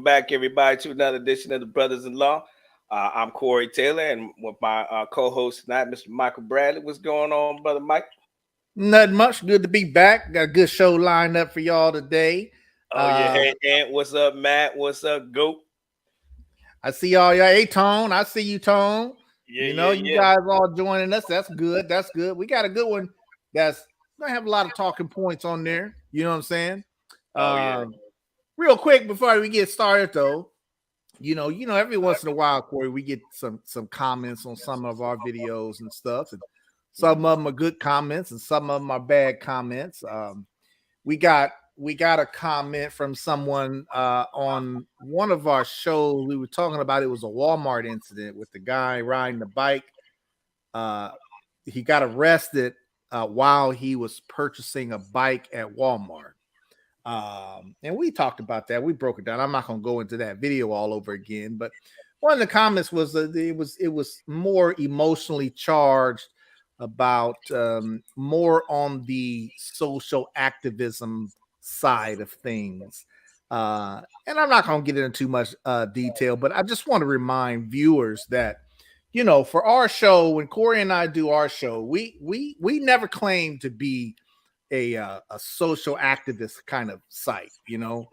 back, everybody, to another edition of the Brothas-in-law. I'm Corey Taylor, and with my co-host tonight, Mr. Michael Bradley. What's going on, brother Mike? Nothing much. Good to be back. Got a good show lined up for y'all today. Oh yeah, hey, and what's up, Matt? What's up, Goat? I see y'all. Hey, Tone. I see you, Tone. Yeah, you guys all joining us. That's good. That's good. We got a good one. That's gonna have a lot of talking points on there. You know what I'm saying? Oh yeah. Real quick before we get started, though, every once in a while, Corey, we get some comments on some of our videos and stuff, and some of them are good comments, and some of them are bad comments. We got a comment from someone on one of our shows. We were talking about, it was a Walmart incident with the guy riding the bike. He got arrested while he was purchasing a bike at Walmart. And we talked about that. We broke it down. I'm not going to go into that video all over again, but one of the comments was that it was more emotionally charged, about more on the social activism side of things. And I'm not going to get into too much detail, but I just want to remind viewers that, for our show, when Corey and I do our show, we never claim to be a social activist kind of site. No.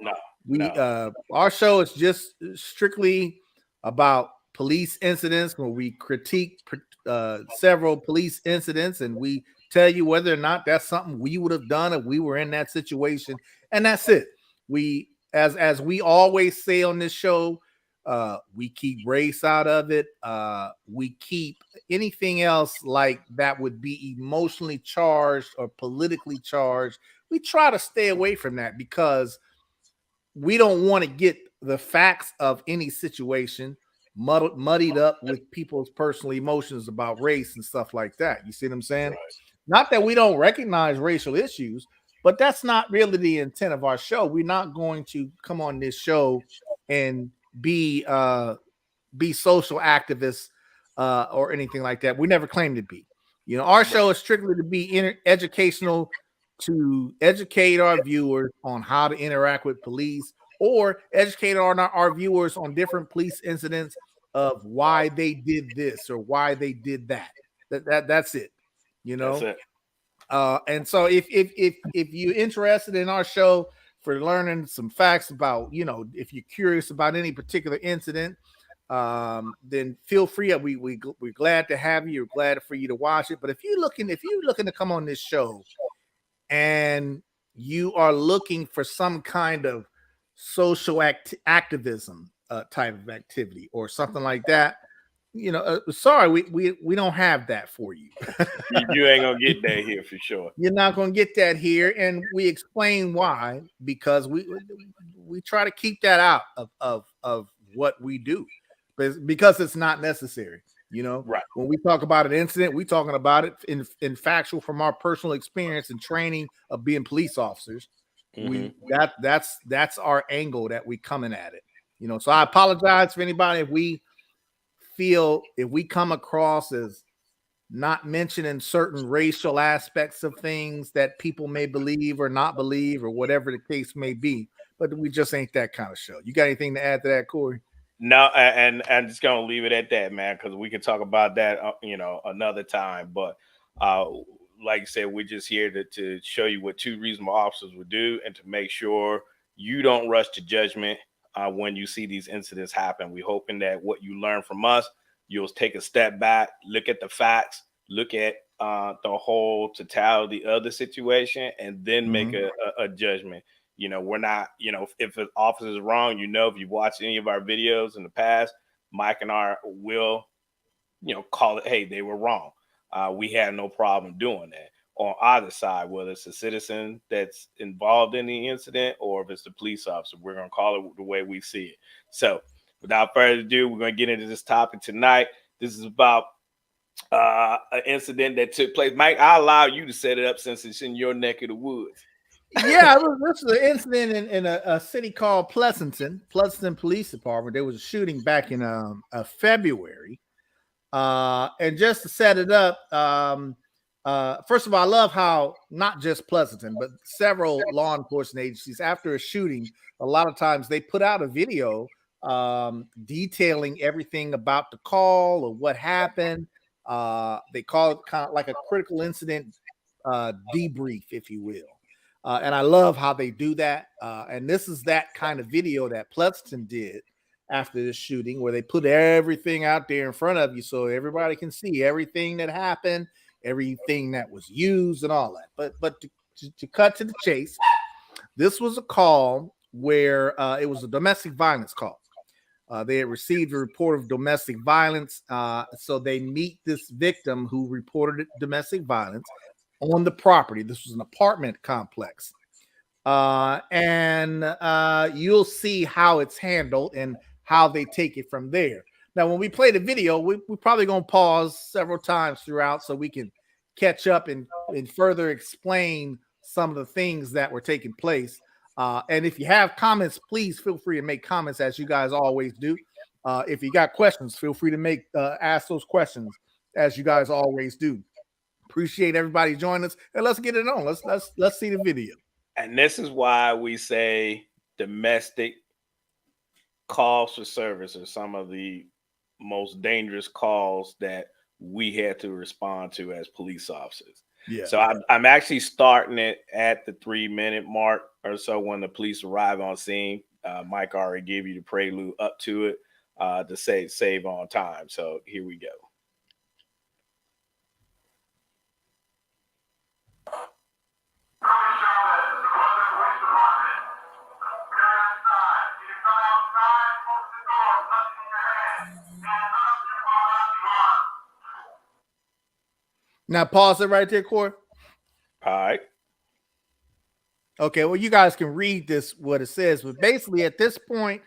Our show is just strictly about police incidents, where we critique several police incidents, and we tell you whether or not that's something we would have done if we were in that situation, and that's it. We, as we always say on this show, we keep race out of it. We keep anything else like that would be emotionally charged or politically charged. We try to stay away from that, because we don't want to get the facts of any situation muddied up with people's personal emotions about race and stuff like that. You see what I'm saying? Right. Not that we don't recognize racial issues, but that's not really the intent of our show. We're not going to come on this show and be social activists or anything like that. We never claim to be. Our show is strictly to be educational, to educate our viewers on how to interact with police, or educate our viewers on different police incidents, of why they did this or why they did that. That's it. That's it. And so if you're interested in our show for learning some facts about, if you're curious about any particular incident, then feel free. We're glad to have you. We're glad for you to watch it. But if you're looking to come on this show and you are looking for some kind of social activism type of activity or something like that, sorry, we don't have that for you. You ain't gonna get that here for sure. You're not gonna get that here, and we explain why, because we try to keep that out of what we do, because it's not necessary. Right. When we talk about an incident, we're talking about it in factual from our personal experience and training of being police officers. That's our angle that we coming at it. So I apologize for anybody if we come across as not mentioning certain racial aspects of things that people may believe or not believe, or whatever the case may be. But we just ain't that kind of show. You got anything to add to that, Corey? No, and I'm just gonna leave it at that, man, because we can talk about that, another time. But like I said, we're just here to show you what two reasonable officers would do, and to make sure you don't rush to judgment when you see these incidents happen. We're hoping that what you learn from us, you'll take a step back, look at the facts, look at the whole totality of the situation, and then make a judgment. We're not, if an officer is wrong, if you watch any of our videos in the past, Mike and I will, call it, hey, they were wrong. We had no problem doing that on either side, whether it's a citizen that's involved in the incident or if it's the police officer. We're going to call it the way we see it. So without further ado, we're going to get into this topic tonight. This is about an incident that took place. Mike, I'll allow you to set it up since it's in your neck of the woods. Yeah, this is an incident in a city called Pleasanton Police Department. There was a shooting back in February. And just to set it up, First of all, I love how not just Pleasanton, but several law enforcement agencies, after a shooting, a lot of times they put out a video detailing everything about the call or what happened. They call it kind of like a critical incident debrief, if you will. And I love how they do that. And this is that kind of video that Pleasanton did after the shooting, where they put everything out there in front of you so everybody can see everything that happened, everything that was used, and all that. But to cut to the chase, this was a call where it was a domestic violence call. They had received a report of domestic violence, so they meet this victim who reported domestic violence on the property. This was an apartment complex. And you'll see how it's handled and how they take it from there. Now, when we play the video, we're probably going to pause several times throughout so we can catch up and further explain some of the things that were taking place. And if you have comments, please feel free to make comments, as you guys always do. If you got questions, feel free to ask those questions, as you guys always do. Appreciate everybody joining us, and let's get it on. Let's see the video. And this is why we say domestic calls for service are some of the most dangerous calls that we had to respond to as police officers. Yeah. So I'm actually starting it at the 3-minute mark or so when the police arrive on scene. Mike already gave you the prelude up to it to save on time. So here we go. Now pause it right there, Corey. All right. Okay, well, you guys can read this, what it says, but basically at this point,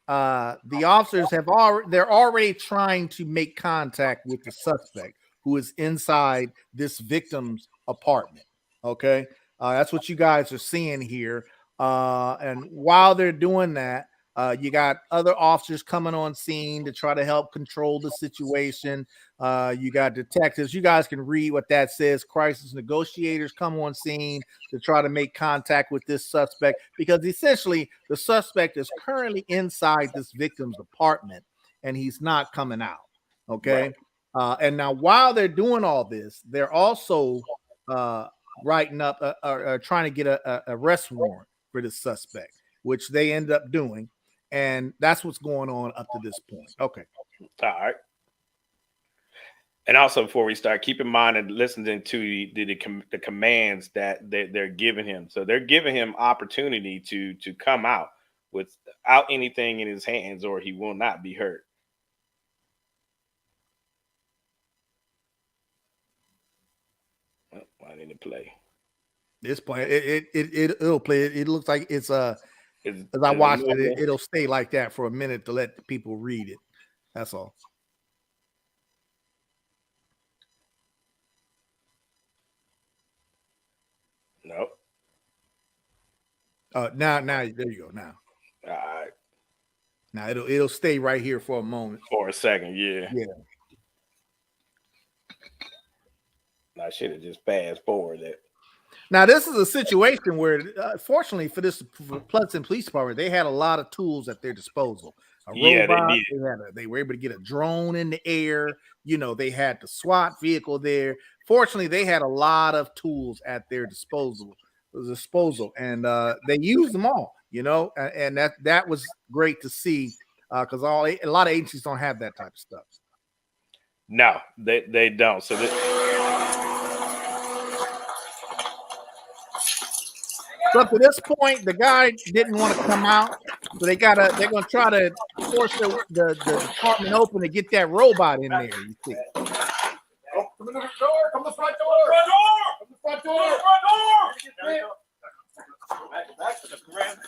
the officers they're already trying to make contact with the suspect who is inside this victim's apartment. Okay, that's what you guys are seeing here. And while they're doing that, you got other officers coming on scene to try to help control the situation. You got detectives. You guys can read what that says. Crisis negotiators come on scene to try to make contact with this suspect, because essentially the suspect is currently inside this victim's apartment and he's not coming out. Okay. Right. And now while they're doing all this, they're also writing up or trying to get a arrest warrant for the suspect, which they end up doing. And that's what's going on up to this point. Okay. All right. And also, before we start, keep in mind and listening to the commands that they're giving him. So they're giving him opportunity to come out without anything in his hands, or he will not be hurt. Oh, I need to play. This play it'll play. It looks like it's as I watched it, it'll stay like that for a minute to let people read it. That's all. Nope. Now there you go. Now. All right. Now it'll stay right here for a moment. For a second, yeah. Yeah. I should have just fast forward it. Now, this is a situation where, fortunately for Pleasanton Police Department, they had a lot of tools at their disposal. They were able to get a drone in the air. You know, they had the SWAT vehicle there. Fortunately, they had a lot of tools at their disposal, and they used them all. You know, and that was great to see, because a lot of agencies don't have that type of stuff. No, they don't. So So up to this point, the guy didn't want to come out, so they're gonna try to force the department open to get that robot in there. You see? Come to the door! Come to the front door! Come to the front door! Back to the ground.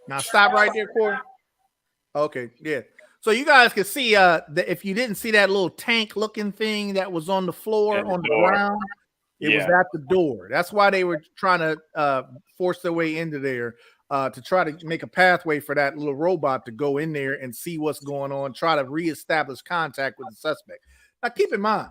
Now stop right there, Corey. Okay, yeah. So you guys can see if you didn't see that little tank-looking thing that was on the floor, on the ground, it was at the door. That's why they were trying to force their way into there. to try to make a pathway for that little robot to go in there and see what's going on, try to reestablish contact with the suspect. Now, keep in mind,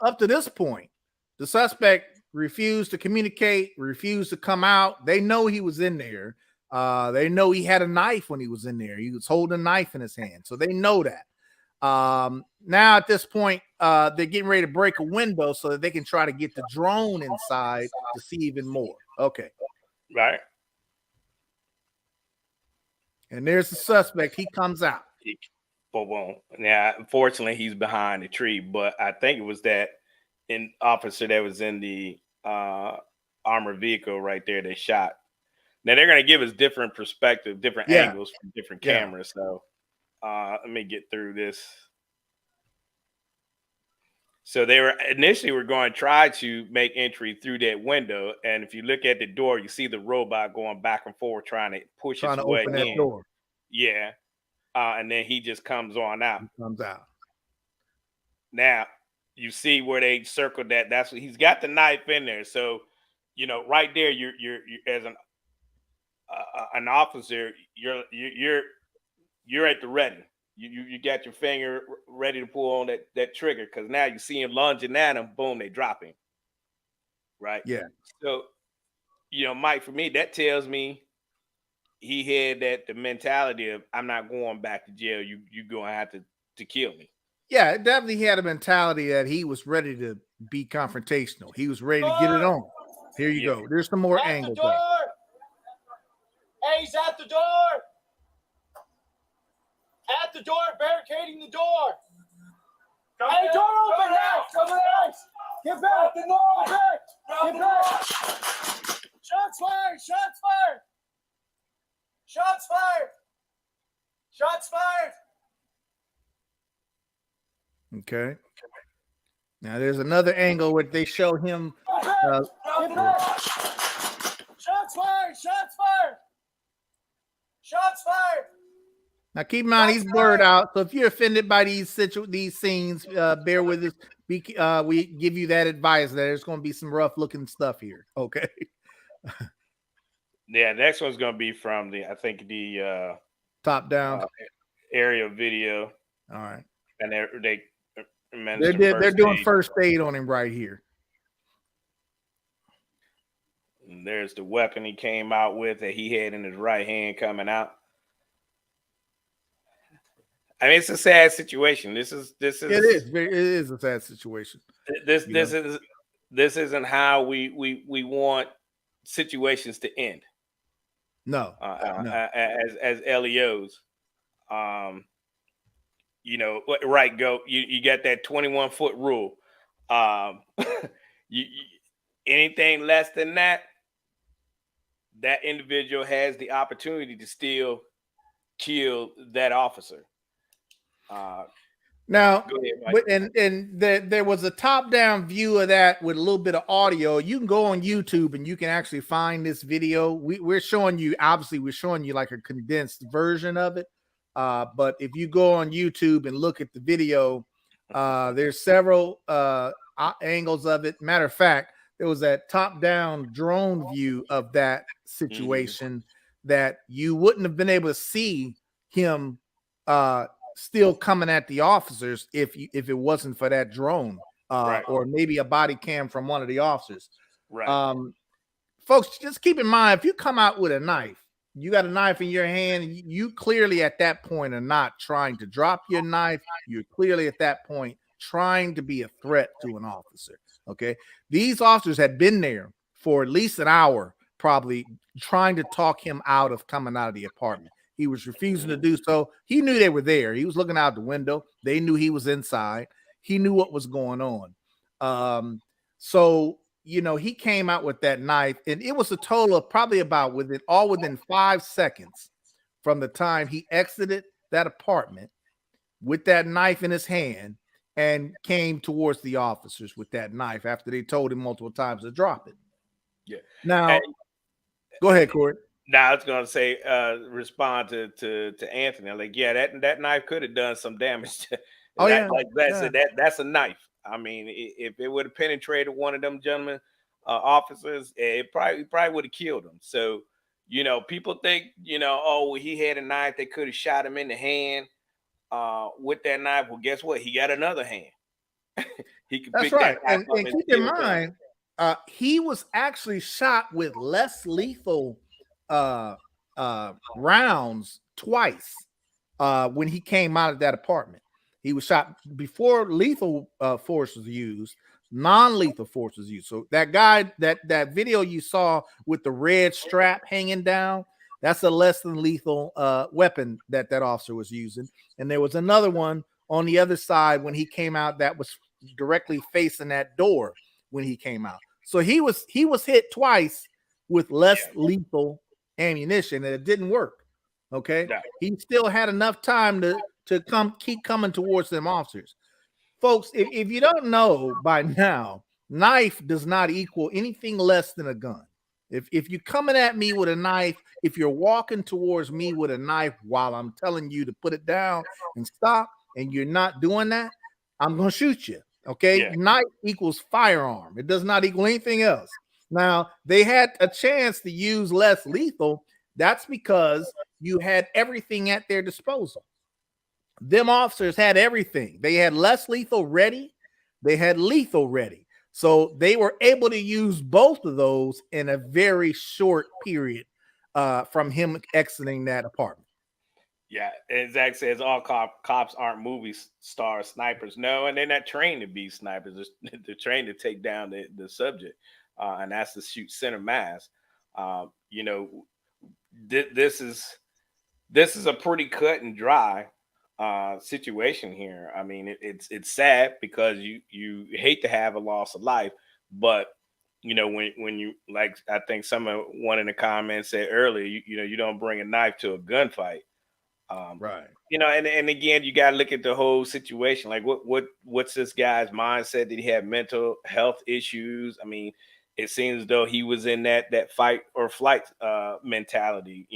up to this point, the suspect refused to communicate, refused to come out. They know he was in there. They know he had a knife when he was in there. He was holding a knife in his hand. So they know that. Now at this point, they're getting ready to break a window so that they can try to get the drone inside to see even more. Okay. Right. And there's the suspect. He comes out. Boom. Now, unfortunately, he's behind the tree, but I think it was that officer that was in the armored vehicle right there that shot. Now they're going to give us different perspective, different angles from different cameras. So let me get through this. So they were initially going to try to make entry through that window, and if you look at the door, you see the robot going back and forth trying to push its way open that in. door. Yeah, and then he just comes on out. He comes out. Now you see where they circled that. That's what he's got the knife in there. So right there, you're as an officer, you're at the ready. You got your finger ready to pull on that trigger, because now you see him lunging at him. Boom, they drop him. Right. Yeah. So, Mike, for me, that tells me he had the mentality of, I'm not going back to jail. You're gonna have to kill me. Yeah, definitely he had a mentality that he was ready to be confrontational. He was ready to get it on. Here you go. There's some more angles. Hey, he's at the door. At the door, barricading the door. Hey, door open now. Get back. Get back. Get back. Shots fired. Shots fired. Shots fired. Shots fired. Okay. Now there's another angle where they show him. Shots fired. Shots fired. Shots fired. Now keep in mind he's blurred out, so if you're offended by these scenes, bear with us. We give you that advice that there's going to be some rough looking stuff here. Okay. Yeah, next one's going to be from the top down aerial video. All right, and they're doing first aid on him right here. And there's the weapon he came out with that he had in his right hand coming out. I mean, it's a sad situation. This is. It is a sad situation. This isn't how we want situations to end. No. As LEOs, right? Go. You got that 21-foot rule. Anything less than that individual has the opportunity to still kill that officer. Now, there was a top-down view of that with a little bit of audio. You can go on YouTube and you can actually find this video. We're showing you like a condensed version of it. But if you go on YouTube and look at the video, there's several angles of it. Matter of fact, there was that top-down drone view of that situation that you wouldn't have been able to see him still coming at the officers if it wasn't for that drone, right. Or maybe a body cam from one of the officers. Right. Folks, just keep in mind, if you come out with a knife, you got a knife in your hand, you clearly at that point are not trying to drop your knife. You're clearly at that point trying to be a threat to an officer. Okay. These officers had been there for at least an hour, probably trying to talk him out of coming out of the apartment. He was refusing to do so. He knew they were there. He was looking out the window. They knew he was inside. He knew what was going on. So, he came out with that knife, and it was a total of probably about within 5 seconds from the time he exited that apartment with that knife in his hand and came towards the officers with that knife after they told him multiple times to drop it. Yeah. Now, go ahead, Corey. Now I was gonna say, respond to Anthony. Like, yeah, that knife could have done some damage. That's a knife. I mean, if it would have penetrated one of them gentlemen officers, it probably would have killed him. So, people think, oh, well, he had a knife. They could have shot him in the hand with that knife. Well, guess what? He got another hand. He could That's pick that right. knife up And and keep in still cut. mind, he was actually shot with less lethal uh, rounds twice when he came out of that apartment. He was shot before lethal force was used. Non-lethal force was used. So that guy, that video you saw with the red strap hanging down, that's a less than lethal weapon that officer was using. And there was another one on the other side when he came out that was directly facing that door when he came out. So he was hit twice with less lethal ammunition, and it didn't work. Okay, No. he still had enough time to keep coming towards them officers. Folks, if you don't know by now, knife does not equal anything less than a gun. If you're coming at me with a knife, if you're walking towards me with a knife while I'm telling you to put it down and stop, and you're not doing that, I'm gonna shoot you. Okay, Yeah. knife equals firearm. It does not equal anything else. Now they had a chance to use less lethal. That's because you had everything at their disposal. Them officers had everything. They had less lethal ready. They had lethal ready. So they were able to use both of those in a very short period from him exiting that apartment. Yeah, and Zach says all cops aren't movie star snipers. No, and they're not trained to be snipers. They're trained to take down the subject, and that's to shoot center mass. This is a pretty cut and dry situation here. I mean, it's sad because you hate to have a loss of life, but when you, like, I think one in the comments said earlier, you don't bring a knife to a gunfight. Right. And again, you got to look at the whole situation. Like, what's this guy's mindset? Did he have mental health issues? I mean, it seems as though he was in that fight or flight mentality.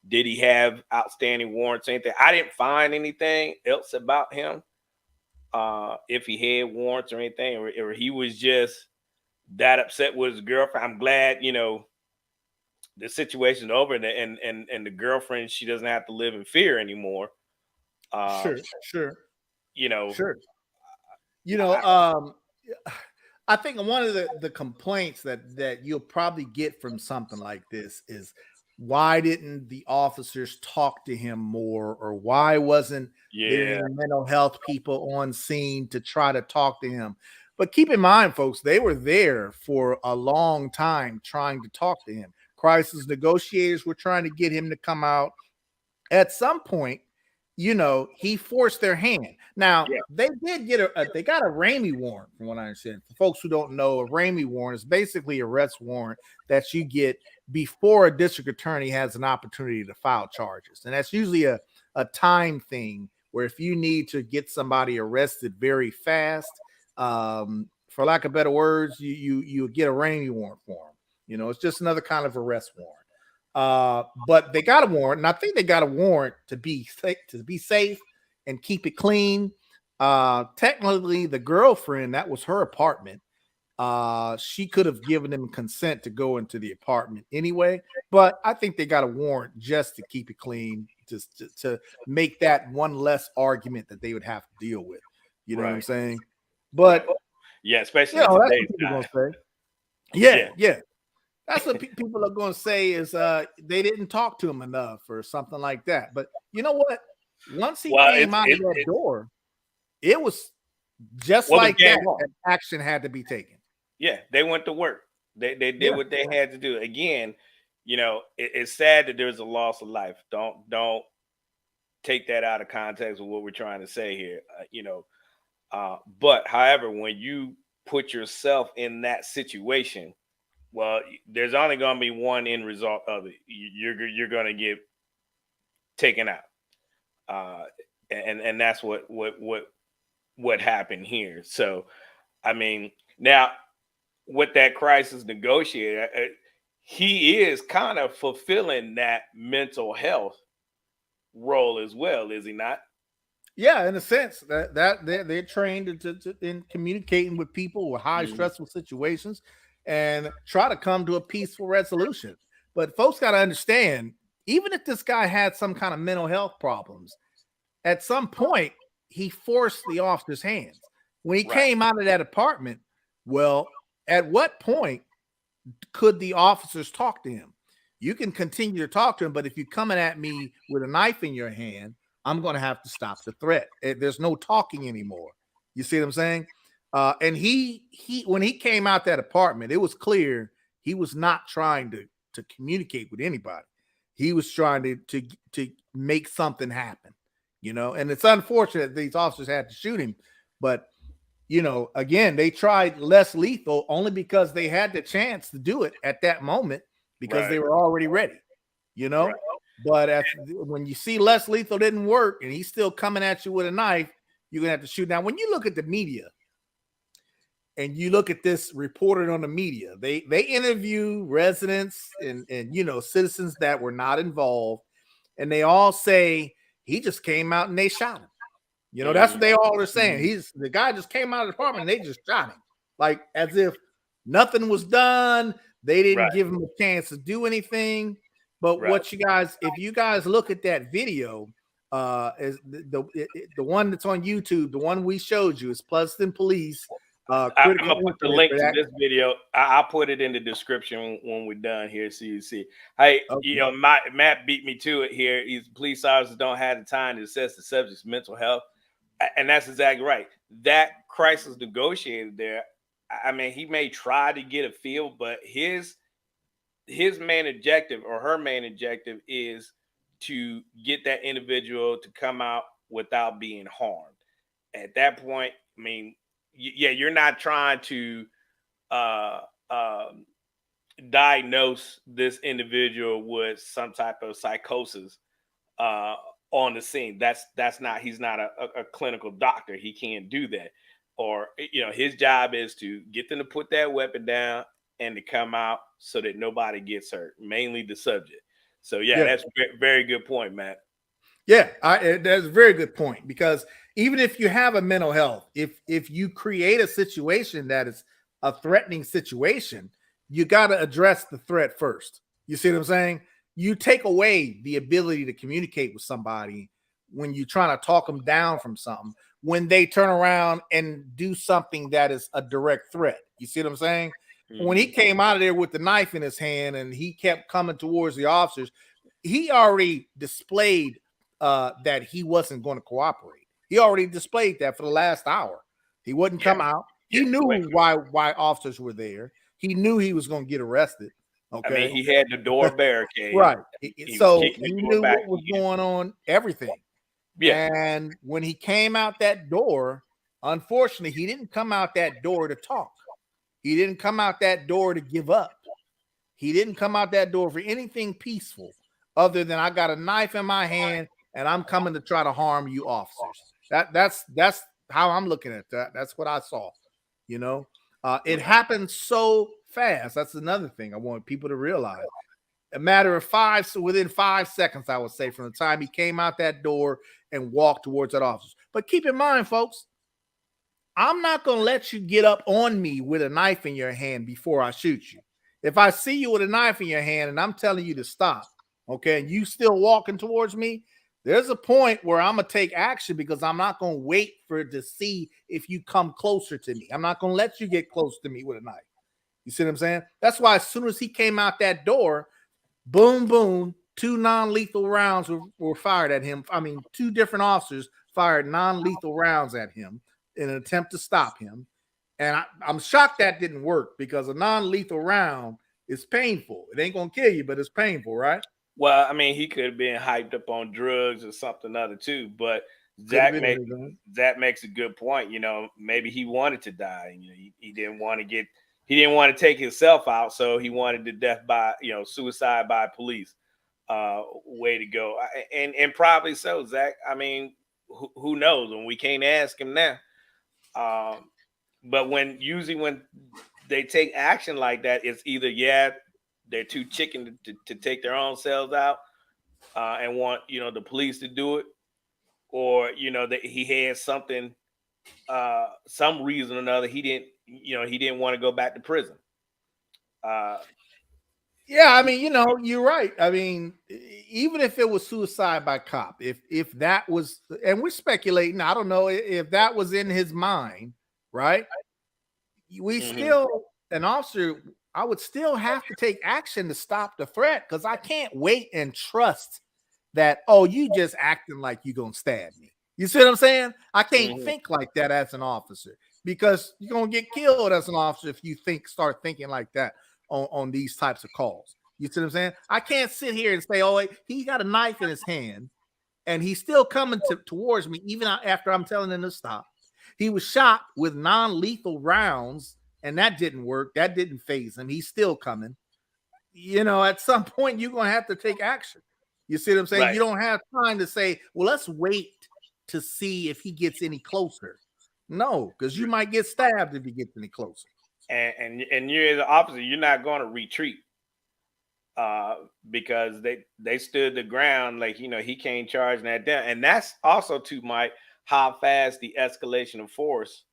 Did he have outstanding warrants or anything? I didn't find anything else about him. If he had warrants or anything, or he was just that upset with his girlfriend. I'm glad, the situation's over, and the girlfriend, she doesn't have to live in fear anymore. Sure. You know, Sure. I think one of the complaints that you'll probably get from something like this is, why didn't the officers talk to him more, or why wasn't there any mental health people on scene to try to talk to him? But keep in mind, folks, they were there for a long time trying to talk to him. Crisis negotiators were trying to get him to come out. At some point, he forced their hand. Now, they did get they got a Ramey warrant, from what I understand. For folks who don't know, a Ramey warrant is basically a arrest warrant that you get before a district attorney has an opportunity to file charges. And that's usually a time thing, where if you need to get somebody arrested very fast, for lack of better words, you get a Ramey warrant for them. It's just another kind of arrest warrant. But they got a warrant, and I think they got a warrant to be safe and keep it clean. Technically, the girlfriend, that was her apartment. She could have given them consent to go into the apartment anyway, but I think they got a warrant just to keep it clean, just to make that one less argument that they would have to deal with. You know what I'm saying? But yeah, especially that's what people gonna say. Yeah. That's what people are going to say, is they didn't talk to him enough or something like that. But you know what? Once he came out of that door, it was just like that. Action had to be taken. Yeah, they went to work. They did what they had to do. Again, it's sad that there's a loss of life. Don't take that out of context of what we're trying to say here. But however, when you put yourself in that situation, well, there's only going to be one end result of it. You're going to get taken out, and that's what happened here. So, I mean, now with that crisis negotiator, he is kind of fulfilling that mental health role as well, is he not? Yeah, in a sense that they're trained in communicating with people with high stressful situations and try to come to a peaceful resolution. But folks got to understand, even if this guy had some kind of mental health problems, at some point he forced the officer's hands. When he came out of that apartment, well, at what point could the officers talk to him? You can continue to talk to him, but if you're coming at me with a knife in your hand, I'm going to have to stop the threat. There's no talking anymore. You see what I'm saying? And he when he came out that apartment, it was clear he was not trying to communicate with anybody. He was trying to make something happen, and it's unfortunate these officers had to shoot him, but again, they tried less lethal only because they had the chance to do it at that moment because they were already ready, But when you see less lethal didn't work and he's still coming at you with a knife, you're going to have to shoot. Now, when you look at the media and you look at this reported on the media, they interview residents and citizens that were not involved, and they all say he just came out and they shot him. That's what they all are saying. The guy just came out of the apartment and they just shot him. Like as if nothing was done. They didn't give him a chance to do anything. But what if you guys look at that video, is the one that's on YouTube, the one we showed you is Pleasanton Police. I'm gonna put the link to this video. I'll put it in the description when we're done here, so you see. Hey, Matt beat me to it here. Police officers don't have the time to assess the subject's mental health. And that's exactly right. That crisis negotiator there, I mean, he may try to get a feel, but his main objective or her main objective is to get that individual to come out without being harmed. At that point, I mean, you're not trying to diagnose this individual with some type of psychosis on the scene. He's not a clinical doctor. He can't do that. Or, his job is to get them to put that weapon down and to come out so that nobody gets hurt, mainly the subject. So that's a very good point, Matt. Yeah, that's a very good point, because even if you have a mental health, if you create a situation that is a threatening situation, you got to address the threat first. You see what I'm saying? You take away the ability to communicate with somebody when you're trying to talk them down from something, when they turn around and do something that is a direct threat. You see what I'm saying? Mm-hmm. When he came out of there with the knife in his hand and he kept coming towards the officers, he already displayed that he wasn't going to cooperate. He already displayed that for the last hour. He wouldn't come out. He knew why officers were there. He knew he was going to get arrested. Okay. I mean, he had the door barricade. Right. So he knew what was going on, everything. Yeah. And when he came out that door, unfortunately, he didn't come out that door to talk. He didn't come out that door to give up. He didn't come out that door for anything peaceful other than I got a knife in my hand and I'm coming to try to harm you officers. That's how I'm looking at that. That's what I saw. It happened so fast. That's another thing I want people to realize. A matter of within 5 seconds, I would say, from the time he came out that door and walked towards that officer. But keep in mind, folks, I'm not going to let you get up on me with a knife in your hand before I shoot you. If I see you with a knife in your hand and I'm telling you to stop, okay, and you still walking towards me, there's a point where I'm going to take action, because I'm not going to wait for it to see if you come closer to me. I'm not going to let you get close to me with a knife. You see what I'm saying? That's why as soon as he came out that door, boom, boom, 2 non-lethal rounds were fired at him. I mean, 2 different officers fired non-lethal rounds at him in an attempt to stop him. And I'm shocked that didn't work, because a non-lethal round is painful. It ain't going to kill you, but it's painful, right? Well, I mean, he could have been hyped up on drugs or something other too, but Zach makes a good point. Maybe he wanted to die. He didn't want to take himself out, so he wanted to death by, suicide by police. Way to go. And probably so, Zach. I mean, who knows? And we can't ask him now. But when they take action like that, it's either they're too chicken to take their own selves out and want the police to do it, or that he had something, some reason or another he didn't want to go back to prison. Yeah, I mean, you're right. I mean, even if it was suicide by cop, if that was, and we're speculating, I don't know if that was in his mind, right? We Mhm. still, an officer, I would still have to take action to stop the threat because I can't wait and trust that, oh, you just acting like you gonna stab me. You see what I'm saying? I can't Mhm. think like that as an officer because you're gonna get killed as an officer if you start thinking like that on these types of calls. You see what I'm saying? I can't sit here and say, oh, he got a knife in his hand and he's still coming towards me even after I'm telling him to stop. He was shot with non-lethal rounds, and that didn't work. That didn't phase him. He's still coming. At some point, you're going to have to take action. You see what I'm saying? Right. You don't have time to say, well, let's wait to see if he gets any closer. No, because you might get stabbed if he gets any closer. And you're the officer. You're not going to retreat because they stood the ground. Like he can't charge that down. And that's also to Mike how fast the escalation of force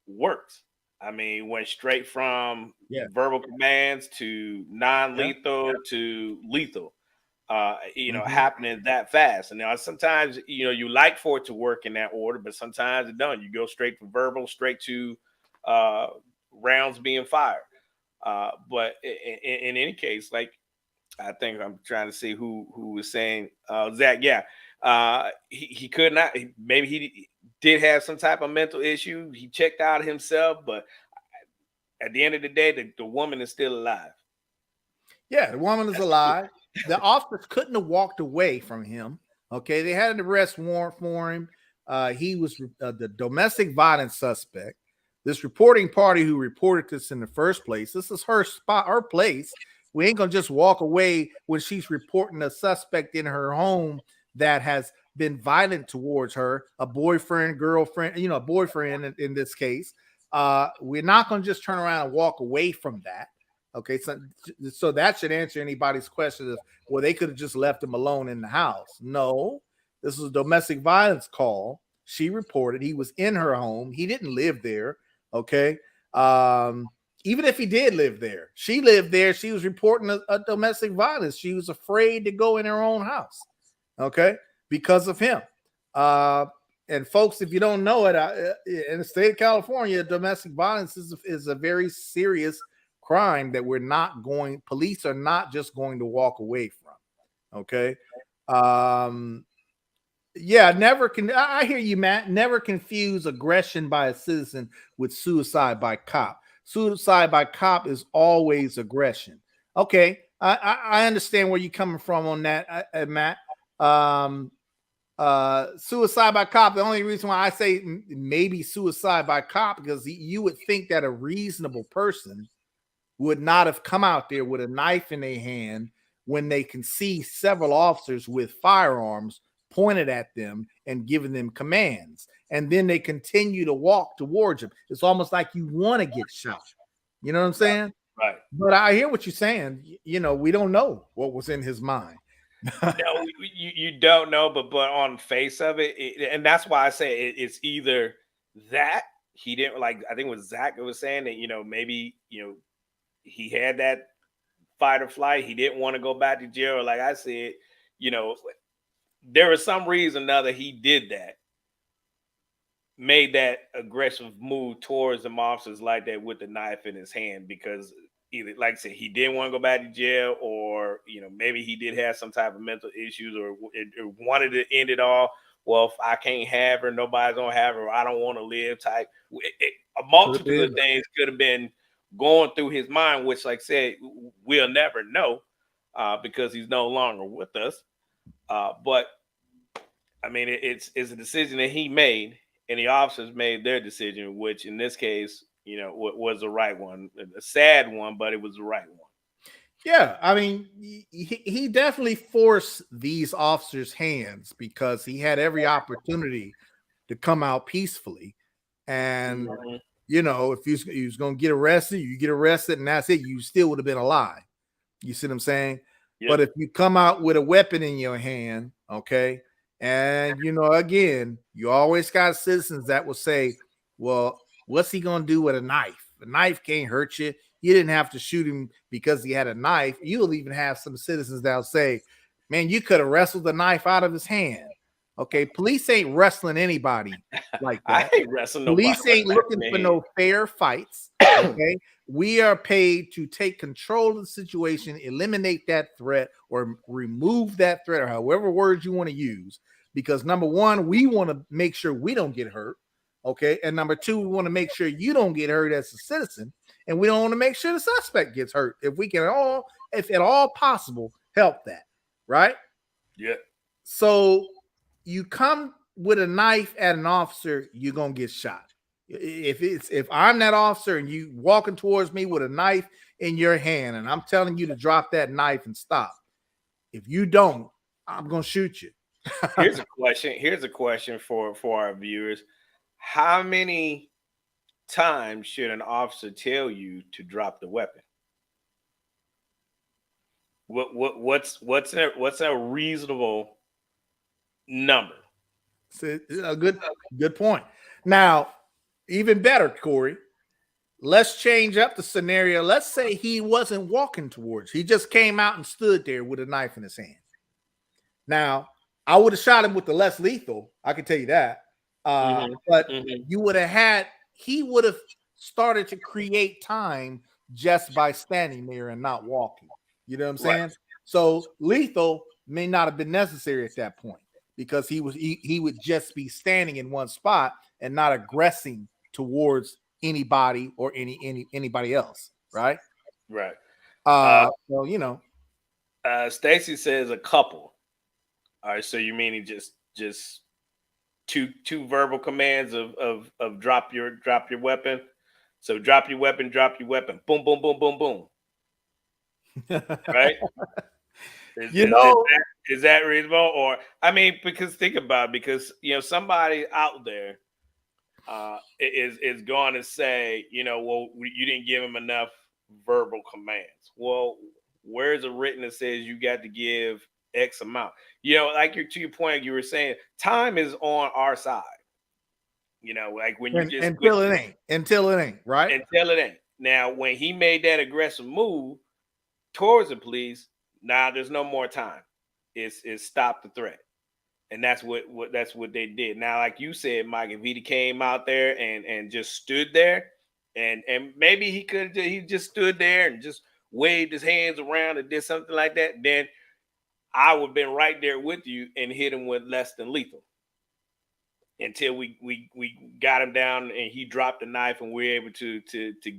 works. I mean, went straight from Yeah. verbal commands to Yeah. non-lethal to lethal. Mhm. Happening that fast. And now sometimes you like for it to work in that order, but sometimes it don't. You go straight from verbal, straight to uh, rounds being fired. But in any case, like I think I'm trying to see who was saying Zach. Yeah, he could not. Maybe he did have some type of mental issue. He checked out himself, but at the end of the day, the woman is still alive. Yeah, the woman is That's the key. alive. The officers couldn't have walked away from him. Okay, they had an arrest warrant for him. He was the domestic violence suspect. This reporting party who reported this in the first place. This is her spot, her place. We ain't gonna just walk away when she's reporting a suspect in her home that has been violent towards her, a boyfriend, girlfriend, a boyfriend in this case. We're not gonna just turn around and walk away from that. Okay, so that should answer anybody's question of, well, they could have just left him alone in the house. No, this was a domestic violence call. She reported he was in her home. He didn't live there. Okay. Even if he did live there, she lived there. She was reporting a domestic violence. She was afraid to go in her own house. Okay, because of him. Uh, and folks, if you don't know it, in the state of California, domestic violence is a very serious crime that police are not just going to walk away from. Okay. Yeah, I hear you, Matt. Never confuse aggression by a citizen with suicide by cop. Suicide by cop is always aggression. Okay. I understand where you're coming from on that, Matt. Um, Suicide by cop, the only reason why I say maybe suicide by cop, because you would think that a reasonable person would not have come out there with a knife in their hand when they can see several officers with firearms pointed at them and giving them commands. And then they continue to walk towards him. It's almost like you want to get shot. You know what I'm saying? Right. But I hear what you're saying. We don't know what was in his mind. No, you don't know, but on the face of it, and that's why I say it's either that he didn't like. I think it was Zach that was saying that maybe he had that fight or flight. He didn't want to go back to jail. Or like I said, you know, there was some reason or another he did that, made that aggressive move towards the officers like that with the knife in his hand because either, like I said, he didn't want to go back to jail, or maybe he did have some type of mental issues, or wanted to end it all. Well, if I can't have her, nobody's gonna have her. I don't want to live. Type a multitude of things could have been going through his mind, which, like I said, we'll never know because he's no longer with us. But I mean, it's a decision that he made, and the officers made their decision, which in this case, was the right one. A sad one, but it was the right one. Yeah, I mean, he definitely forced these officers' hands because he had every opportunity to come out peacefully. And Mhm. if he was going to get arrested, you get arrested, and that's it. You still would have been alive. You see what I'm saying? Yep. But if you come out with a weapon in your hand, okay, and again, you always got citizens that will say, well, what's he going to do with a knife? A knife can't hurt you. you didn't have to shoot him because he had a knife. You'll even have some citizens that'll say, man, you could have wrestled the knife out of his hand. Okay, police ain't wrestling anybody like that. I ain't wrestling Police nobody. ain't looking for no fair fights. Okay, we are paid to take control of the situation, eliminate that threat, or remove that threat, or however words you want to use. Because number one, we want to make sure we don't get hurt. Okay, and number two, we want to make sure you don't get hurt as a citizen, and we don't want to make sure the suspect gets hurt. If we can all, if at all possible, help that, right? Yeah. So you come with a knife at an officer, you're gonna get shot. If I'm that officer and you walking towards me with a knife in your hand, and I'm telling you to drop that knife and stop, if you don't, I'm gonna shoot you. Here's a question. Here's a question for our viewers. How many times should an officer tell you to drop the weapon? What's a reasonable number? So a good point. Now, even better, Corey. Let's change up the scenario. Let's say he wasn't walking towards. He just came out and stood there with a knife in his hand. Now, I would have shot him with the less lethal. I can tell you that. But you would have had. He would have started to create time just by standing there and not walking. You know what I'm saying? Right. So lethal may not have been necessary at that point, because he would just be standing in one spot and not aggressing towards anybody or anybody else, right? Right. So you know, Stacy says a couple. All right, so you mean just two verbal commands of drop your weapon. So drop your weapon, boom, boom, boom, boom, boom. Right? Is that reasonable? Or I mean, because think about it, because somebody out there is going to say, well, you didn't give him enough verbal commands. Well, where's a written that says you got to give X amount? Like to your point, you were saying time is on our side. Like when you until it ain't, right? Until it ain't. Now, when he made that aggressive move towards the police, now there's no more time. It's stop the threat. And that's what they did. Now, like you said, Mike, if he came out there and just stood there, and maybe he just stood there and just waved his hands around and did something like that, then I would have been right there with you and hit him with less than lethal until we got him down and he dropped the knife and we're able to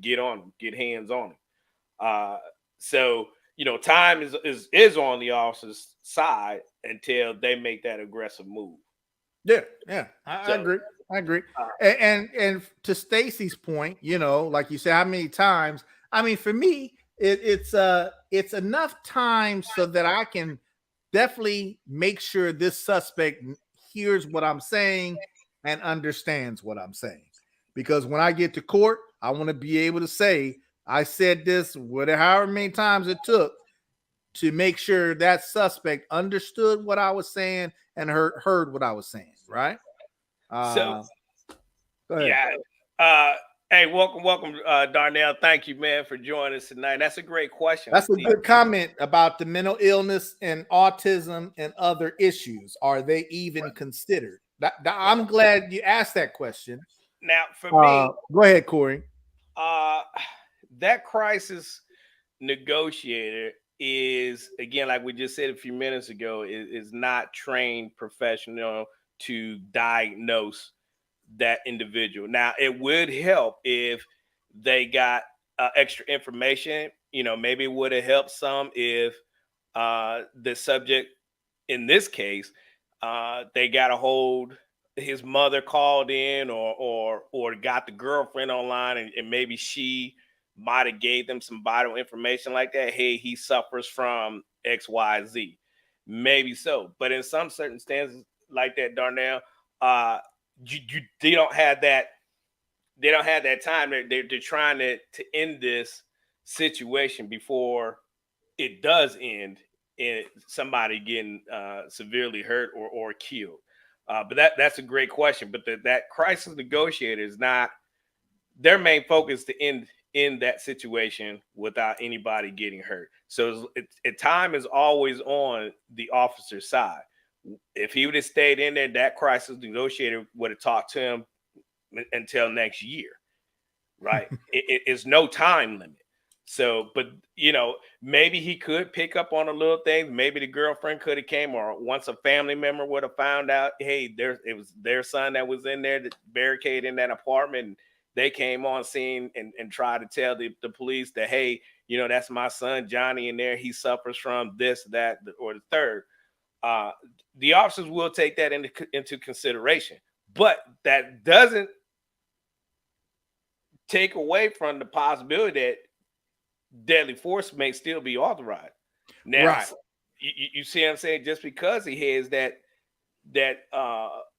get hands on him. So time is on the officer's side until they make that aggressive move. Yeah, I agree. And to Stacy's point, like you said, how many times? I mean, for me, it's enough time so that I can definitely make sure this suspect hears what I'm saying and understands what I'm saying. Because when I get to court, I want to be able to say, I said this, however many times it took, to make sure that suspect understood what I was saying and heard what I was saying, right? So, go ahead. Yeah. Hey, welcome, Darnell. Thank you, man, for joining us tonight. That's a great question. That's a good comment about the mental illness and autism and other issues. Are they even considered? I'm glad you asked that question. Now, for me, go ahead, Corey. That crisis negotiator is, again, like we just said a few minutes ago, is not trained professional to diagnose that individual. Now, it would help if they got extra information. Maybe it would have helped some if the subject, in this case, they got a hold. His mother called in, or got the girlfriend online, and maybe she might have gave them some vital information like that. Hey, he suffers from XYZ. Maybe so, but in some circumstances like that, Darnell, they don't have that. They don't have that time. They're trying to end this situation before it does end in somebody getting severely hurt or killed. But that's a great question. But that crisis negotiator is not their main focus to end in that situation without anybody getting hurt. So time is always on the officer's side. If he would have stayed in there, that crisis negotiator would have talked to him until next year, right? It's no time limit. So, but maybe he could pick up on a little thing. Maybe the girlfriend could have came, or once a family member would have found out, hey, it was their son that was in there, that barricade in that apartment. And they came on scene and tried to tell the police that, hey, that's my son Johnny in there. He suffers from this, that, or the third. The officers will take that into consideration, but that doesn't take away from the possibility that deadly force may still be authorized. Now, Right. you see what I'm saying? Just because he has that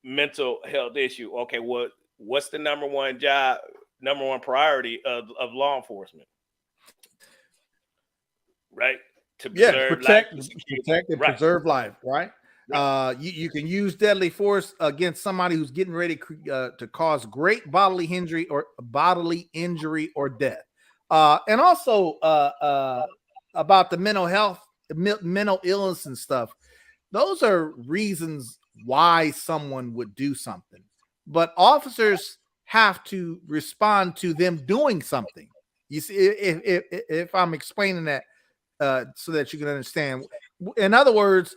mental health issue, okay, what's the number one priority of law enforcement? Right? To protect and right. preserve life, right? You can use deadly force against somebody who's getting ready to cause great bodily injury or death. And also about the mental illness and stuff. Those are reasons why someone would do something, but officers have to respond to them doing something. You see, if I'm explaining that so that you can understand. In other words,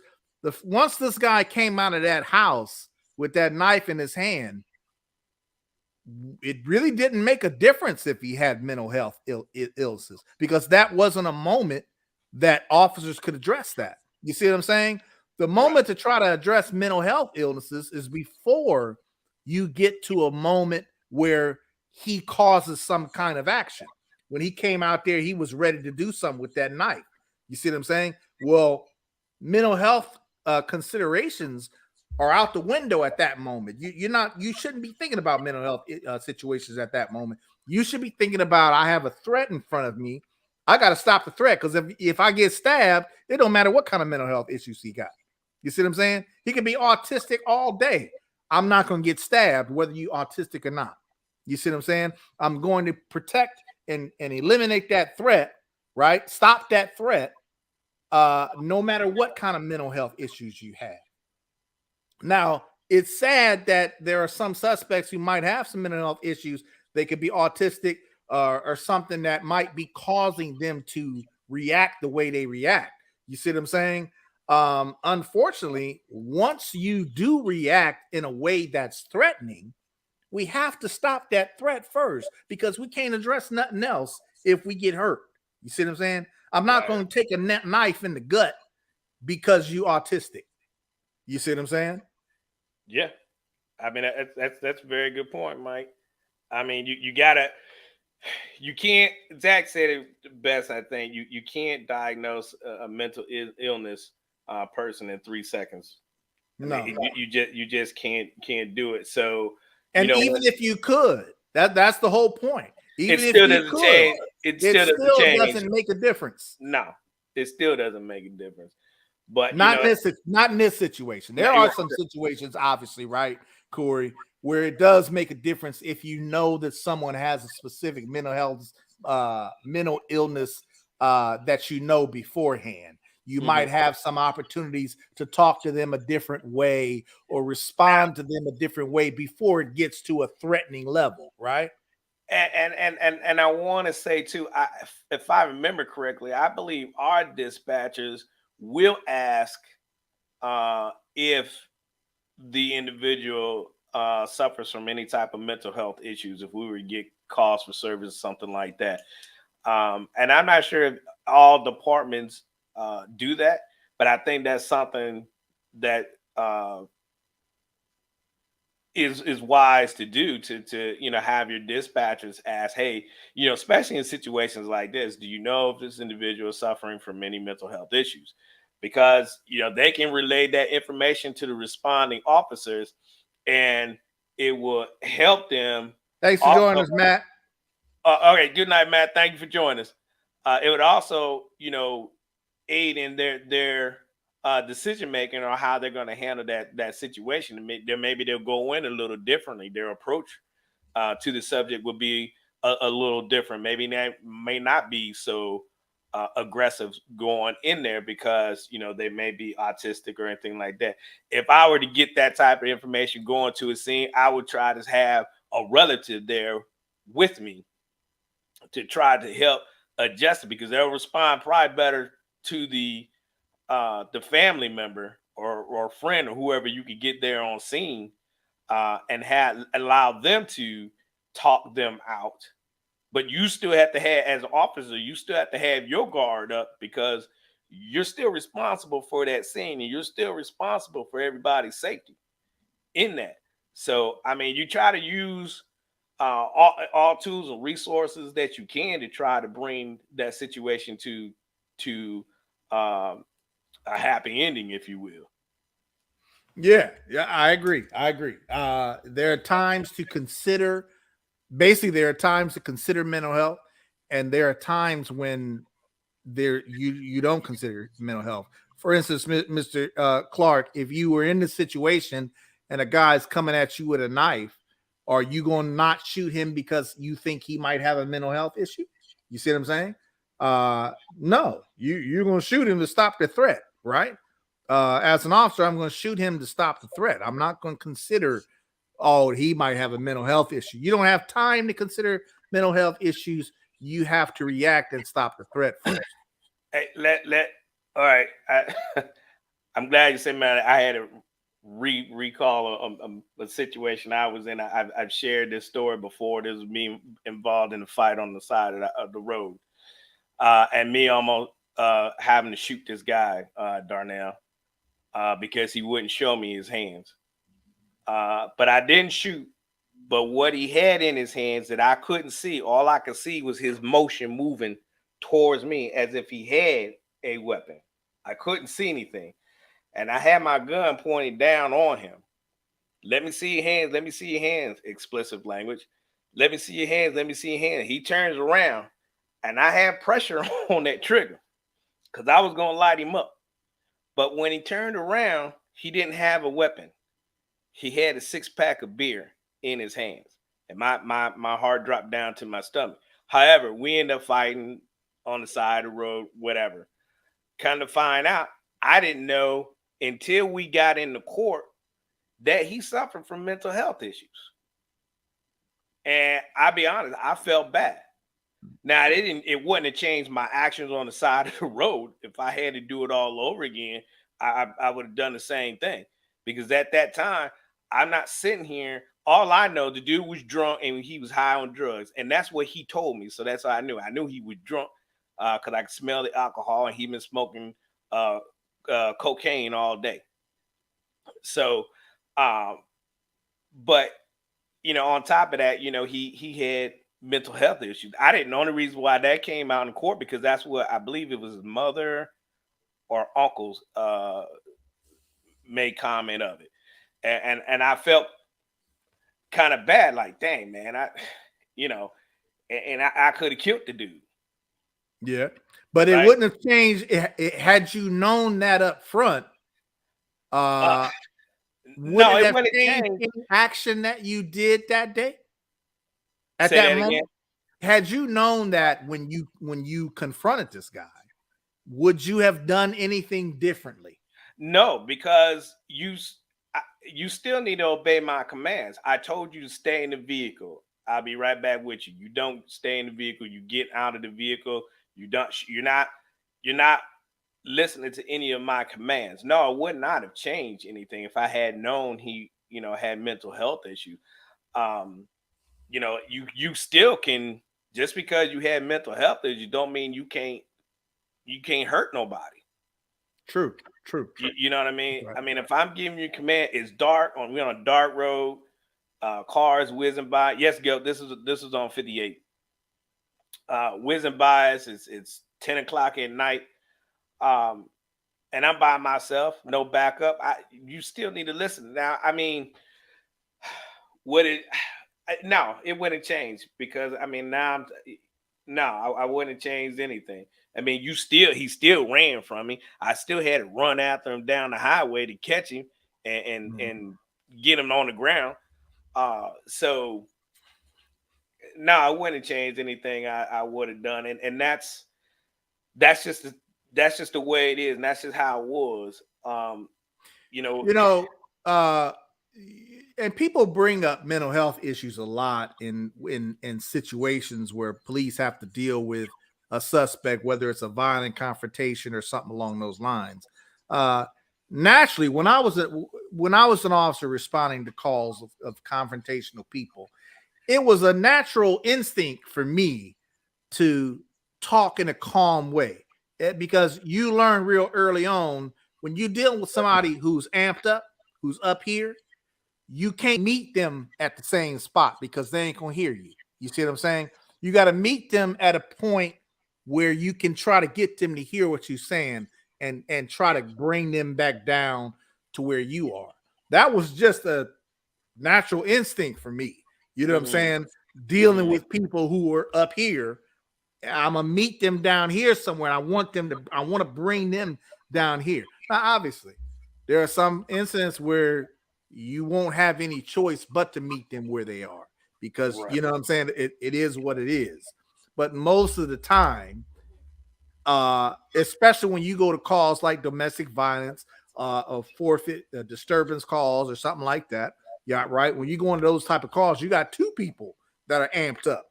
once this guy came out of that house with that knife in his hand, it really didn't make a difference if he had mental health illnesses, because that wasn't a moment that officers could address that. You see what I'm saying? The moment to try to address mental health illnesses is before you get to a moment where he causes some kind of action. When he came out there, he was ready to do something with that knife. You see what I'm saying? Well, mental health considerations are out the window at that moment. You shouldn't be thinking about mental health situations at that moment. You should be thinking about, I have a threat in front of me. I got to stop the threat, because if I get stabbed, it don't matter what kind of mental health issues he got. You see what I'm saying? He can be autistic all day. I'm not going to get stabbed whether you autistic or not. You see what I'm saying? I'm going to protect and eliminate that threat, right? Stop that threat, no matter what kind of mental health issues you have. Now, it's sad that there are some suspects who might have some mental health issues. They could be autistic or something that might be causing them to react the way they react. You see what I'm saying? Unfortunately, once you do react in a way that's threatening, we have to stop that threat first, because we can't address nothing else if we get hurt. You see what I'm saying? I'm not going to take a knife in the gut because you autistic. You see what I'm saying? Yeah. I mean, that's a very good point, Mike. I mean, you can't, Zach said it best, I think. You can't diagnose a mental illness person in 3 seconds. No. You just can't do it. So, and even if you could, that's the whole point. Even it still doesn't change. It still doesn't make a difference. No, it still doesn't make a difference. But not in this situation. There are some situations, obviously, right, Corey, where it does make a difference if you know that someone has a specific mental illness that you know beforehand. You might have some opportunities to talk to them a different way or respond to them a different way before it gets to a threatening level, right? And I want to say too, if I remember correctly, I believe our dispatchers will ask if the individual suffers from any type of mental health issues, if we were to get calls for service, something like that. And I'm not sure if all departments do that, but I think that's something that is wise to do, to have your dispatchers ask, hey, especially in situations like this, do you know if this individual is suffering from any mental health issues? Because they can relay that information to the responding officers, and it will help them. Thanks for joining us, Matt. Okay, good night, Matt. Thank you for joining us. It would also, aid in their decision making on how they're going to handle that situation. Maybe they'll go in a little differently. Their approach to the subject will be a little different. Maybe they may not be so aggressive going in there because they may be autistic or anything like that. If I were to get that type of information going to a scene, I would try to have a relative there with me to try to help adjust it, because they'll respond probably better to the family member or friend or whoever you could get there on scene, and allow them to talk them out. But you still have to have, as an officer, you still have to have your guard up, because you're still responsible for that scene and you're still responsible for everybody's safety in that. So, I mean, you try to use all tools and resources that you can to try to bring that situation to um, a happy ending, if you will. Yeah, I agree. There are times to consider. Basically, there are times to consider mental health, and there are times when you don't consider mental health. For instance, Mr. Clark, if you were in the situation and a guy's coming at you with a knife, are you going to not shoot him because you think he might have a mental health issue? You see what I'm saying? No, you're going to shoot him to stop the threat, right? As an officer, I'm going to shoot him to stop the threat. I'm not going to consider, oh, he might have a mental health issue. You don't have time to consider mental health issues. You have to react and stop the threat first. Hey, all right. I'm glad you said, man. I had to recall a situation I was in. I've shared this story before. This was me involved in a fight on the side of the road, and me almost having to shoot this guy, Darnell, because he wouldn't show me his hands. But I didn't shoot. But what he had in his hands that I couldn't see, all I could see was his motion moving towards me as if he had a weapon. I couldn't see anything. And I had my gun pointed down on him. Let me see your hands. Let me see your hands. Explicit language. Let me see your hands. Let me see your hands. He turns around and I had pressure on that trigger because I was going to light him up. But when he turned around, he didn't have a weapon. He had a 6-pack of beer in his hands, and my heart dropped down to my stomach. However, we ended up fighting on the side of the road, whatever. Kind of find out, I didn't know until we got into court that he suffered from mental health issues. And I'll be honest, I felt bad. Now it wouldn't have changed my actions on the side of the road. If I had to do it all over again, I would have done the same thing. Because at that time, I'm not sitting here. All I know, the dude was drunk and he was high on drugs. And that's what he told me. So that's how I knew. I knew he was drunk because I could smell the alcohol and he'd been smoking cocaine all day. So, but, on top of that, he had mental health issues. I didn't know the reason why that came out in court, because that's what I believe it was his mother or uncles made comment of it. And I felt kind of bad, like, dang, man, I could have killed the dude. Yeah, but it wouldn't have changed had you known that up front. No, it wouldn't have changed any action that you did that day. At that moment, had you known that when you confronted this guy, would you have done anything differently? No, because you still need to obey my commands. I told you to stay in the vehicle. I'll be right back with you. You don't stay in the vehicle. You get out of the vehicle. You're not listening to any of my commands. No, it would not have changed anything if I had known he, had mental health issues. You still can, just because you had mental health issues, don't mean you can't hurt nobody. True. You know what I mean? Right. I mean, if I'm giving you a command, it's dark, we're on a dark road, cars whizzing by. Yes, Gil, this is on 58. Whizzing by us, it's 10 o'clock at night. And I'm by myself, no backup. You still need to listen. Now, I mean, no, it wouldn't change, because I mean, I wouldn't have changed anything. I mean, he still ran from me. I still had to run after him down the highway to catch him and get him on the ground. So no, I wouldn't change anything I would have done, and that's just that's just the way it is, and that's just how it was. You know, You know, uh, and people bring up mental health issues a lot in situations where police have to deal with a suspect, whether it's a violent confrontation or something along those lines. Uh, Naturally, when I was an officer responding to calls of confrontational people, it was a natural instinct for me to talk in a calm way. Because you learn real early on when you're dealing with somebody who's amped up, who's up here, you can't meet them at the same spot because they ain't gonna hear you. You see what I'm saying? You got to meet them at a point where you can try to get them to hear what you're saying and try to bring them back down to where you are. That was just a natural instinct for me. You know what I'm saying? Dealing with people who are up here, I'm gonna meet them down here somewhere. I want to bring them down here. Now, obviously, there are some incidents where you won't have any choice but to meet them where they are because right. you know what I'm saying, it is what it is. But most of the time, especially when you go to calls like domestic violence, or forfeit disturbance calls or something like that. Yeah, right. When you go into those type of calls, you got two people that are amped up.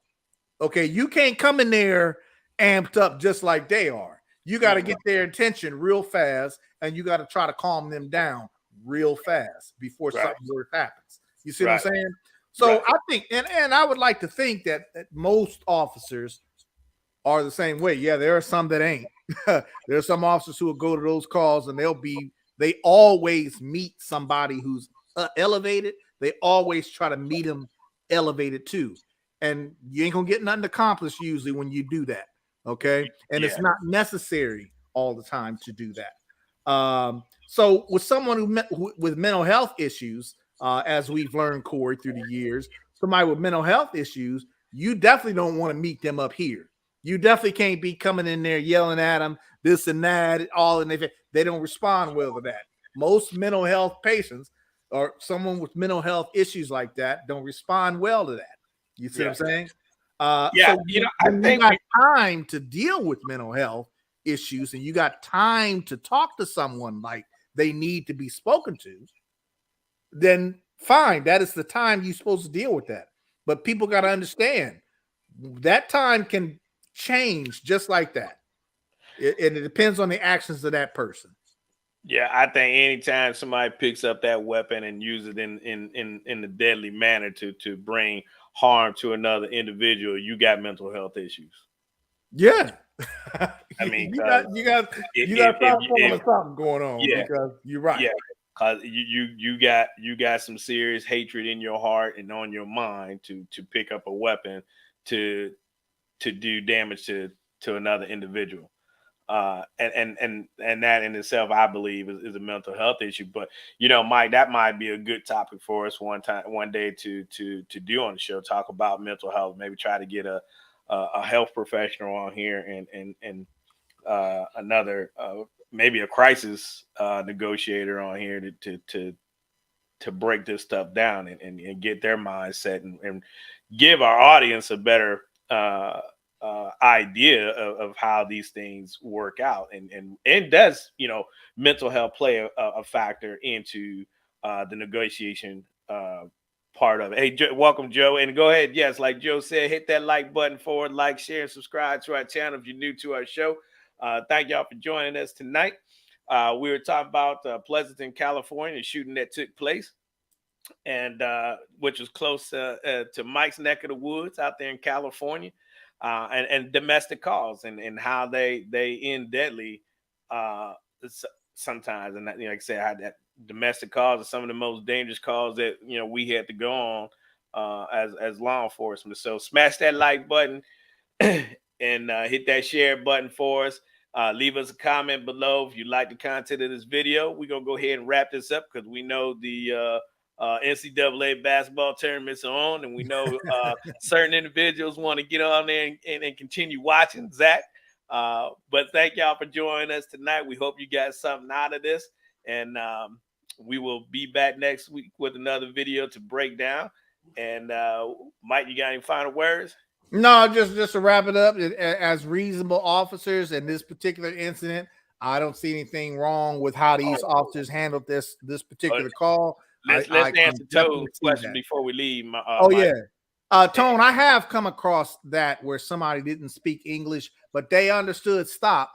Okay, you can't come in there amped up just like they are. You got to get their attention real fast, and you got to try to calm them down real fast before something worse happens. You see what I'm saying? So I think, and I would like to think that most officers are the same way. Yeah, there are some that ain't. There are some officers who will go to those calls and they always meet somebody who's elevated. They always try to meet them elevated too. And you ain't gonna get nothing accomplished usually when you do that. Okay. And it's not necessary all the time to do that. So with someone with mental health issues, as we've learned, Corey, through the years, somebody with mental health issues, you definitely don't want to meet them up here. You definitely can't be coming in there yelling at them, this and that, all, and they don't respond well to that. Most mental health patients or someone with mental health issues like that don't respond well to that. You see what I'm saying? So when you got time to deal with mental health issues and you got time to talk to someone like they need to be spoken to, then fine, that is the time you're supposed to deal with that. But people got to understand that time can change just like that. And it depends on the actions of that person. Yeah, I think anytime somebody picks up that weapon and uses it in a deadly manner to bring harm to another individual, you got mental health issues. Yeah. I mean, you got something going on because you're right. Yeah, because you got some serious hatred in your heart and on your mind to pick up a weapon to do damage to another individual. And that in itself, I believe, is a mental health issue. But Mike, that might be a good topic for us one day to do on the show. Talk about mental health. Maybe try to get a health professional on here and another maybe a crisis negotiator on here to break this stuff down and get their mindset and give our audience a better idea of how these things work out and does mental health play a factor into the negotiation part of it. Hey, welcome, Joe, and go ahead. Yes, like Joe said, hit that like button forward, like, share, and subscribe to our channel if you're new to our show. Thank y'all for joining us tonight. We were talking about Pleasanton, California, the shooting that took place, and which was close to Mike's neck of the woods out there in California, and domestic calls and how they end deadly sometimes. And like I said, I had that domestic calls are some of the most dangerous calls that we had to go on as law enforcement. So smash that like button and hit that share button for us. Leave us a comment below if you like the content of this video. We're gonna go ahead and wrap this up because we know the NCAA basketball tournaments are on, and we know certain individuals want to get on there and continue watching, Zach. But thank y'all for joining us tonight. We hope you got something out of this, and we will be back next week with another video to break down And Mike, you got any final words? No, just to wrap it up, as reasonable officers in this particular incident, I don't see anything wrong with how these officers handled this particular call. Let's I can answer definitely Toad's see question that. before we leave. Oh Mike. yeah, Tone, I have come across that where somebody didn't speak English, but they understood stop.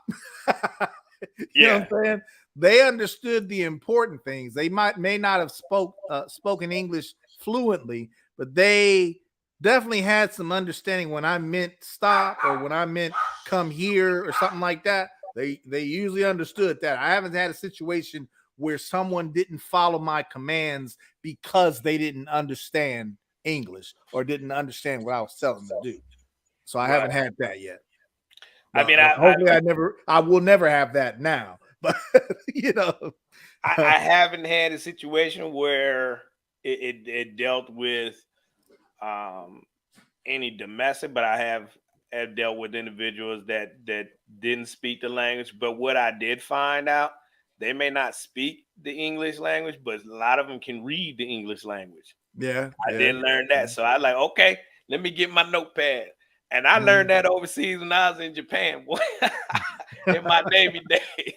You know what I'm saying? They understood the important things. They may not have spoken English fluently, but they definitely had some understanding when I meant stop or when I meant come here or something like that. They usually understood that. I haven't had a situation where someone didn't follow my commands because they didn't understand English or didn't understand what I was telling them to do. So I haven't had that yet. I mean, hopefully I will never have that now. But you know, I haven't had a situation where it dealt with any domestic, but I have dealt with individuals that didn't speak the language. But what I did find out, they may not speak the English language, but a lot of them can read the English language. I didn't learn that. So I like, okay, let me get my notepad. And I learned that overseas when I was in Japan, boy, in my Navy days.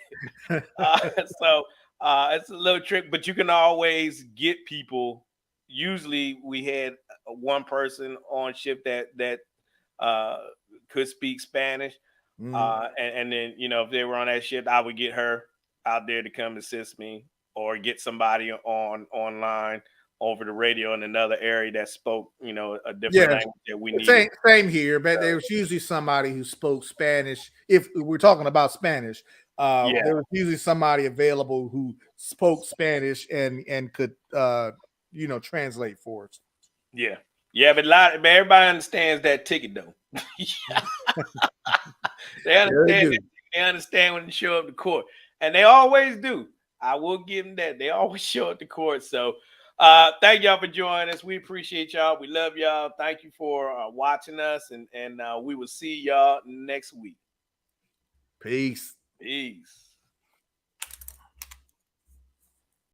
So it's a little trick, but you can always get people. Usually we had one person on ship that could speak Spanish. And then, you know, if they were on that ship, I would get her out there to come assist me, or get somebody online over the radio in another area that spoke, you know, a different language that we needed. Same here, but there was usually somebody who spoke Spanish. If we're talking about Spanish, there was usually somebody available who spoke Spanish and could you know, translate for us. Yeah, but everybody understands that ticket though. They understand. They understand when they show up to court, and they always do. I will give them that. They always show up to court. So thank y'all for joining us. We appreciate y'all. We love y'all. Thank you for watching us, and we will see y'all next week. Peace. Peace.